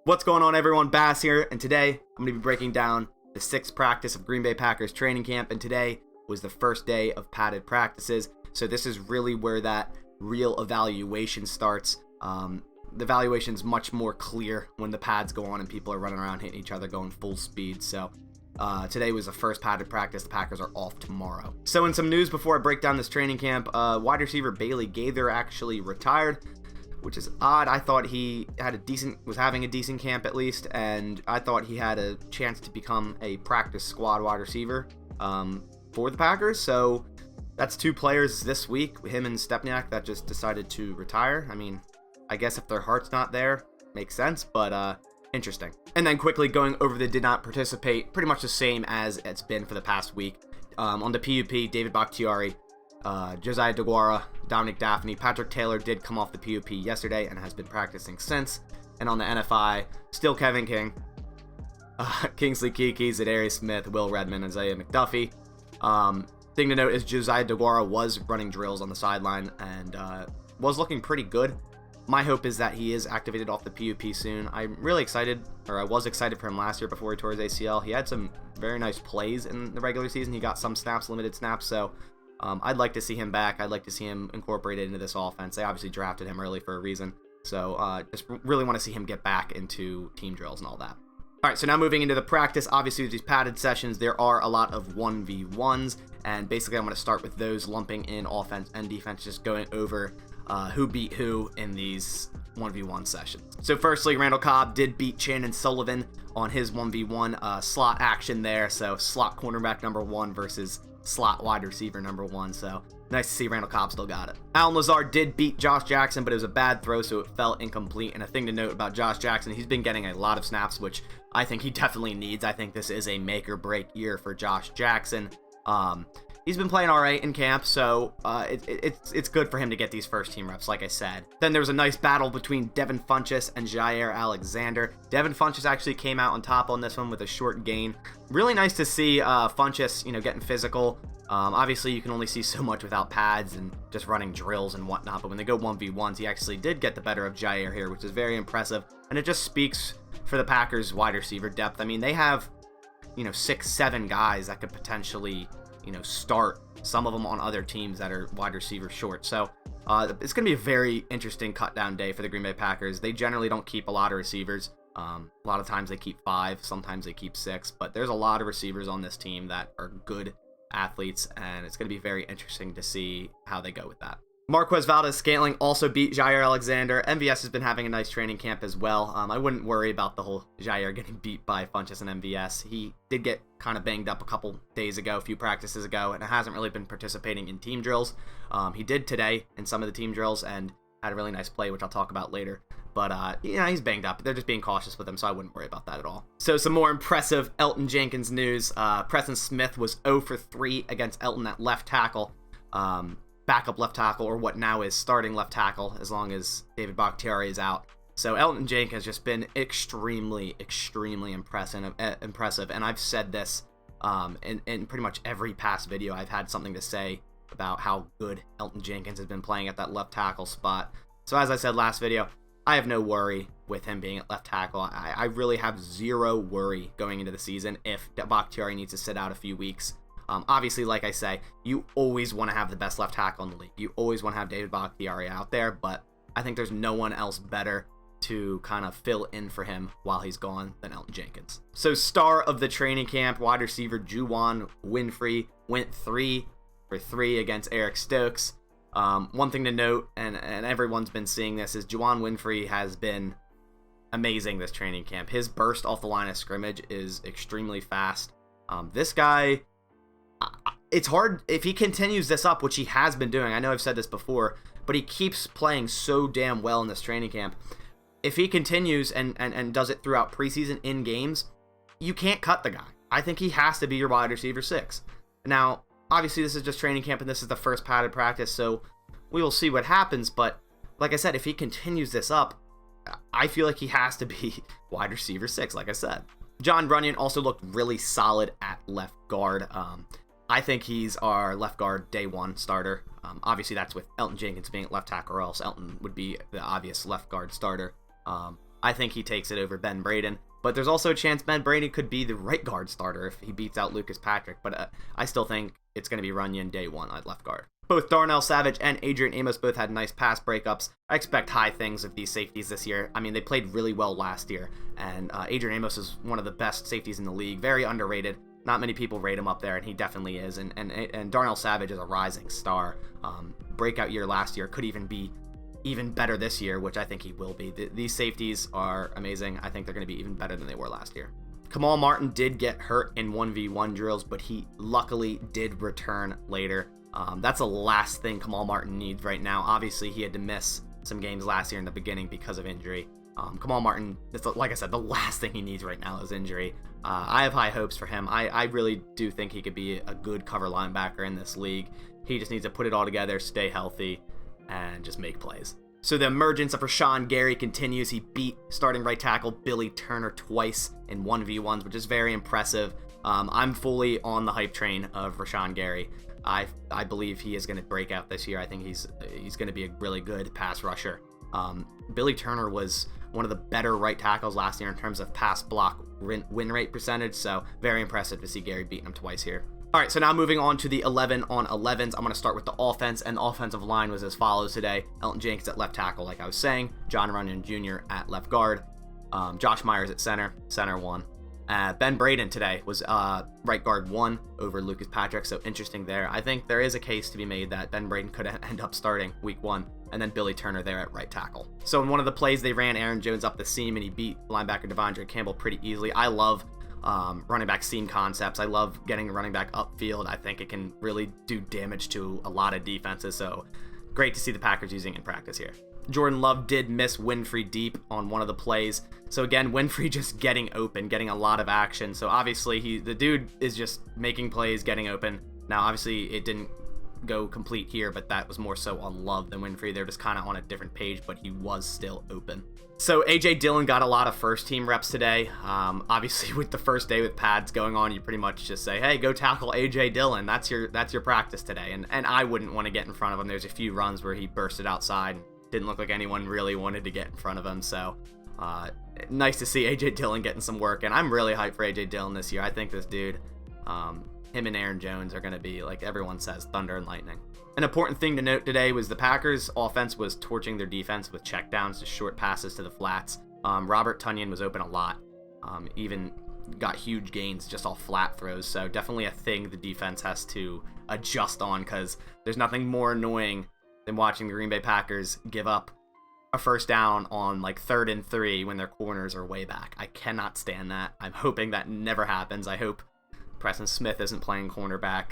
What's going on, everyone? Bass here, and today I'm going to be breaking down the sixth practice of Green Bay Packers training camp, and today was the first day of padded practices, so this is really where that real evaluation starts. The evaluation's much more clear when the pads go on and people are running around hitting each other going full speed, so today was the first padded practice. The Packers are off tomorrow. So in some news before I break down this training camp, wide receiver Bailey Gaither actually retired, which is odd. I thought he was having a decent camp at least, and I thought he had a chance to become a practice squad wide receiver for the Packers. So that's two players this week, him and Stepniak, that just decided to retire. I mean, I guess if their heart's not there, makes sense, but interesting. And then quickly going over the did not participate, pretty much the same as it's been for the past week. On the PUP, David Bakhtiari, Josiah DeGuara, Dominic Daphne, Patrick Taylor did come off the PUP yesterday and has been practicing since. And on the NFI, still Kevin King, Kingsley Keke, Zadarius Smith, Will Redmond, Isaiah McDuffie. Thing to note is Josiah DeGuara was running drills on the sideline and was looking pretty good. My hope is that he is activated off the PUP soon. I'm really excited, or I was excited for him last year before he tore his ACL. He had some very nice plays in the regular season. He got some snaps, limited snaps, so I'd like to see him back. I'd like to see him incorporated into this offense. They obviously drafted him early for a reason, so just really want to see him get back into team drills and all that. All right, so now moving into the practice, obviously with these padded sessions, there are a lot of 1v1s, and basically I'm going to start with those, lumping in offense and defense, just going over who beat who in these 1v1 sessions. So firstly, Randall Cobb did beat Shannon Sullivan on his 1v1 slot action there, so slot cornerback number 1 versus slot wide receiver number 1, so nice to see Randall Cobb still got it. Allen Lazard did beat Josh Jackson, but it was a bad throw, so it fell incomplete. And a thing to note about Josh Jackson, he's been getting a lot of snaps, which I think he definitely needs. I think this is a make or break year for Josh Jackson. He's been playing all right in camp, so it's good for him to get these first team reps, like I said. Then there was a nice battle between Devin Funchess and Jair Alexander. Devin Funchess actually came out on top on this one with a short gain. Really nice to see Funchess, getting physical. Obviously, you can only see so much without pads and just running drills and whatnot, but when they go 1v1s, he actually did get the better of Jair here, which is very impressive, and it just speaks for the Packers' wide receiver depth. I mean, they have, 6-7 guys that could potentially start, some of them on other teams that are wide receiver short. So it's going to be a very interesting cut down day for the Green Bay Packers. They generally don't keep a lot of receivers. A lot of times they keep 5, sometimes they keep 6, but there's a lot of receivers on this team that are good athletes, and it's going to be very interesting to see how they go with that. Marquez Valdes-Scantling also beat Jair Alexander. MVS has been having a nice training camp as well. I wouldn't worry about the whole Jair getting beat by Funchess and MVS. He did get kind of banged up a couple days ago, a few practices ago, and hasn't really been participating in team drills. He did today in some of the team drills and had a really nice play, which I'll talk about later. But, he's banged up. They're just being cautious with him, so I wouldn't worry about that at all. So some more impressive Elton Jenkins news. Preston Smith was 0 for 3 against Elton at left tackle. Backup left tackle, or what now is starting left tackle, as long as David Bakhtiari is out. So Elton Jenkins has just been extremely, extremely impressive. And I've said this in pretty much every past video. I've had something to say about how good Elton Jenkins has been playing at that left tackle spot. So as I said last video, I have no worry with him being at left tackle. I really have zero worry going into the season if Bakhtiari needs to sit out a few weeks. Obviously, like I say, you always want to have the best left tackle in the league. You always want to have David Bakhtiari out there, but I think there's no one else better to kind of fill in for him while he's gone than Elton Jenkins. So star of the training camp, wide receiver Juwan Winfrey went 3 for 3 against Eric Stokes. One thing to note, and everyone's been seeing this, is Juwan Winfrey has been amazing this training camp. His burst off the line of scrimmage is extremely fast. This guy, it's hard if he continues this up, which he has been doing. I know I've said this before, but he keeps playing so damn well in this training camp. If he continues and does it throughout preseason in games, you can't cut the guy. I think he has to be your wide receiver 6. Now, obviously, this is just training camp, and this is the first padded practice, so we will see what happens. But like I said, if he continues this up, I feel like he has to be wide receiver 6, like I said. John Runyon also looked really solid at left guard. I think he's our left guard day 1 starter. Obviously, that's with Elton Jenkins being at left tackle, or else Elton would be the obvious left guard starter. I think he takes it over Ben Braden. But there's also a chance Ben Braden could be the right guard starter if he beats out Lucas Patrick. But I still think it's going to be Runyon day one at left guard. Both Darnell Savage and Adrian Amos both had nice pass breakups. I expect high things of these safeties this year. I mean, they played really well last year. And Adrian Amos is one of the best safeties in the league. Very underrated. Not many people rate him up there, and he definitely is. And Darnell Savage is a rising star. Breakout year last year, could even be even better this year, which I think he will be. These safeties are amazing. I think they're going to be even better than they were last year. Kamal Martin did get hurt in 1v1 drills, but he luckily did return later. That's the last thing Kamal Martin needs right now. Obviously, he had to miss some games last year in the beginning because of injury. Kamal Martin, like I said, the last thing he needs right now is injury. I have high hopes for him. I really do think he could be a good cover linebacker in this league. He just needs to put it all together, stay healthy, and just make plays. So the emergence of Rashawn Gary continues. He beat starting right tackle Billy Turner twice in 1v1s, which is very impressive. I'm fully on the hype train of Rashawn Gary. I believe he is going to break out this year. I think he's going to be a really good pass rusher. Billy Turner was one of the better right tackles last year in terms of pass block win rate percentage, so very impressive to see Gary beating him twice here. All right, so now moving on to the 11 on 11s. I'm going to start with the offense, and the offensive line was as follows today. Elton Jenkins at left tackle, like I was saying. John Runyon Jr. at left guard. Josh Myers at center 1. Ben Braden today was right guard 1 over Lucas Patrick, so interesting there. I think there is a case to be made that Ben Braden could end up starting week 1, and then Billy Turner there at right tackle. So in one of the plays, they ran Aaron Jones up the seam, and he beat linebacker Devondre Campbell pretty easily. I love running back seam concepts. I love getting running back upfield. I think it can really do damage to a lot of defenses, so great to see the Packers using it in practice here. Jordan Love did miss Winfrey deep on one of the plays. So again, Winfrey just getting open, getting a lot of action. So obviously the dude is just making plays, getting open. Now obviously it didn't go complete here, but that was more so on Love than Winfrey. They're just kind of on a different page, but he was still open. So AJ Dillon got a lot of first team reps today. Obviously with the first day with pads going on, you pretty much just say, hey, go tackle AJ Dillon. That's your practice today. And I wouldn't want to get in front of him. There's a few runs where he bursted outside. Didn't look like anyone really wanted to get in front of him. So nice to see AJ Dillon getting some work. And I'm really hyped for AJ Dillon this year. I think this dude, him and Aaron Jones are going to be, like everyone says, thunder and lightning. An important thing to note today was the Packers offense was torching their defense with checkdowns to short passes to the flats. Robert Tonyan was open a lot, even got huge gains just off flat throws. So definitely a thing the defense has to adjust on, because there's nothing more annoying than watching the Green Bay Packers give up a first down on like 3rd and 3 when their corners are way back. I cannot stand that. I'm hoping that never happens. I hope Preston Smith isn't playing cornerback.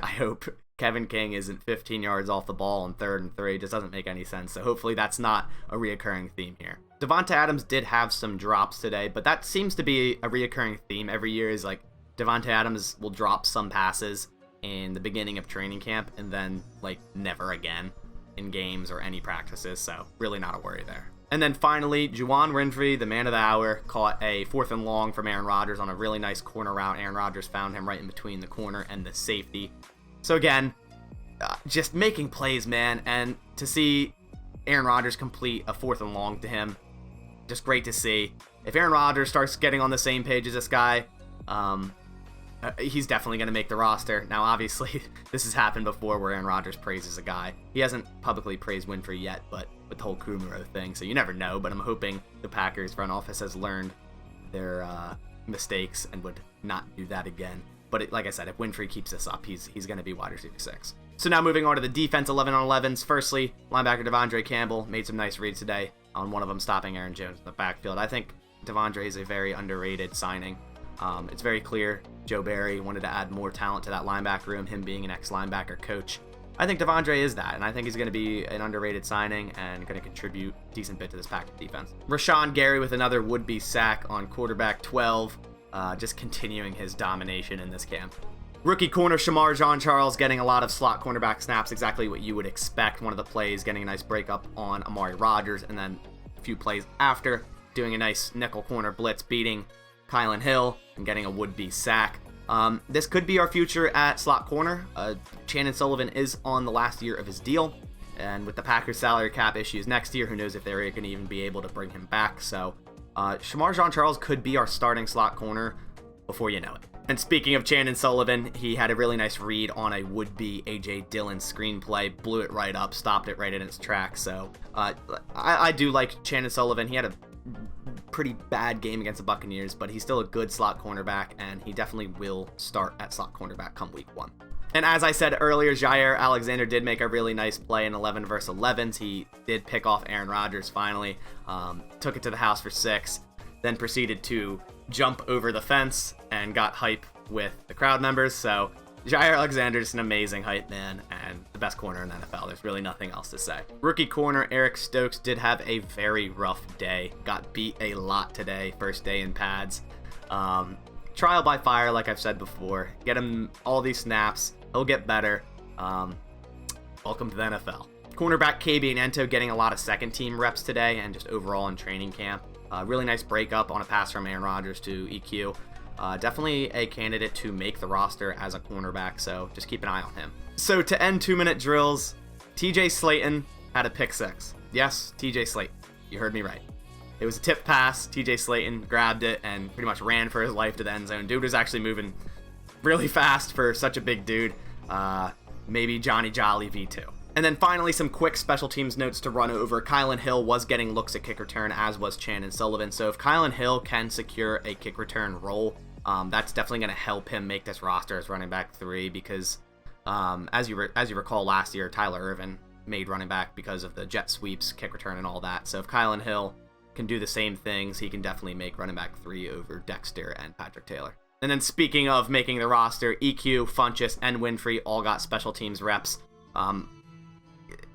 I hope Kevin King isn't 15 yards off the ball on 3rd and 3. It just doesn't make any sense. So hopefully that's not a reoccurring theme here. Devonta Adams did have some drops today, but that seems to be a reoccurring theme every year, is like Devonta Adams will drop some passes in the beginning of training camp and then like never again in games or any practices. So really not a worry there. And then finally, Juwan Winfrey, the man of the hour, caught a 4th and long from Aaron Rodgers on a really nice corner route. Aaron Rodgers found him right in between the corner and the safety. So again, just making plays, man. And to see Aaron Rodgers complete a 4th and long to him, just great to see. If Aaron Rodgers starts getting on the same page as this guy, he's definitely going to make the roster. Now, obviously, this has happened before where Aaron Rodgers praises a guy. He hasn't publicly praised Winfrey yet, but with the whole Kumaro thing, so you never know. But I'm hoping the Packers front office has learned their mistakes and would not do that again. But like I said, if Winfrey keeps this up, he's going to be wide receiver 6. So now moving on to the defense, 11 on 11s. Firstly, linebacker Devondre Campbell made some nice reads today, on one of them stopping Aaron Jones in the backfield. I think Devondre is a very underrated signing. It's very clear Joe Barry wanted to add more talent to that linebacker room, him being an ex-linebacker coach. I think Devondre is that, and I think he's going to be an underrated signing and going to contribute a decent bit to this Packers defense. Rashawn Gary with another would-be sack on quarterback 12, just continuing his domination in this camp. Rookie corner Shamar Jean-Charles getting a lot of slot cornerback snaps, exactly what you would expect. One of the plays getting a nice breakup on Amari Rodgers, and then a few plays after doing a nice nickel corner blitz, beating Kylan Hill and getting a would-be sack. This could be our future at slot corner. Chandon Sullivan is on the last year of his deal, and with the Packers salary cap issues next year, who knows if they're going to even be able to bring him back. So Shamar Jean-Charles could be our starting slot corner before you know it. And speaking of Chandon Sullivan, he had a really nice read on a would-be A.J. Dillon screenplay, blew it right up, stopped it right in its tracks. So I do like Chandon Sullivan. He had a pretty bad game against the Buccaneers, but he's still a good slot cornerback, and he definitely will start at slot cornerback come week 1. And as I said earlier, Jair Alexander did make a really nice play in 11 versus 11s. He did pick off Aaron Rodgers finally, took it to the house for 6, then proceeded to jump over the fence and got hype with the crowd members. So Jair Alexander is an amazing hype man and the best corner in the NFL. There's really nothing else to say. Rookie corner Eric Stokes did have a very rough day. Got beat a lot today, first day in pads. Trial by fire, like I've said before. Get him all these snaps. He'll get better. Welcome to the NFL. Cornerback KB and Ento getting a lot of second team reps today and just overall in training camp. Really nice breakup on a pass from Aaron Rodgers to EQ. Definitely a candidate to make the roster as a cornerback, so just keep an eye on him. So to end 2-minute drills, TJ Slayton had a pick 6. Yes, TJ Slayton. You heard me right. It was a tip pass. TJ Slayton grabbed it and pretty much ran for his life to the end zone. Dude was actually moving really fast for such a big dude. Maybe Johnny Jolly V2. And then finally, some quick special teams notes to run over. Kylan Hill was getting looks at kick return, as was Chandon Sullivan. So if Kylan Hill can secure a kick return role, that's definitely going to help him make this roster as running back 3 because, as you recall last year, Tyler Irvin made running back because of the jet sweeps, kick return, and all that. So if Kylan Hill can do the same things, he can definitely make running back 3 over Dexter and Patrick Taylor. And then speaking of making the roster, EQ, Funchess, and Winfrey all got special teams reps.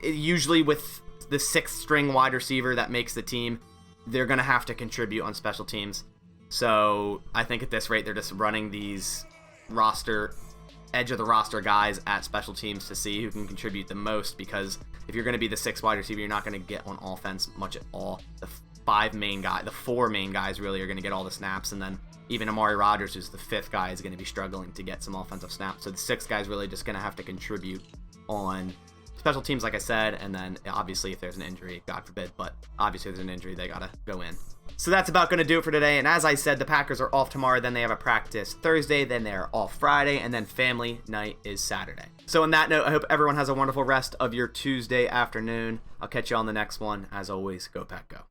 Usually with the 6th string wide receiver that makes the team, they're going to have to contribute on special teams. So I think at this rate, they're just running these edge of the roster guys at special teams to see who can contribute the most, because if you're going to be the 6th wide receiver, you're not going to get on offense much at all. The 4 main guys really are going to get all the snaps, and then even Amari Rodgers, who's the 5th guy, is going to be struggling to get some offensive snaps. So the 6th guy is really just going to have to contribute on special teams, like I said, and then obviously if there's an injury, God forbid, but obviously if there's an injury, they gotta go in. So that's about going to do it for today, and as I said, the Packers are off tomorrow, then they have a practice Thursday, then they're off Friday, and then family night is Saturday. So on that note, I hope everyone has a wonderful rest of your Tuesday afternoon. I'll catch you on the next one. As always, go Pack Go.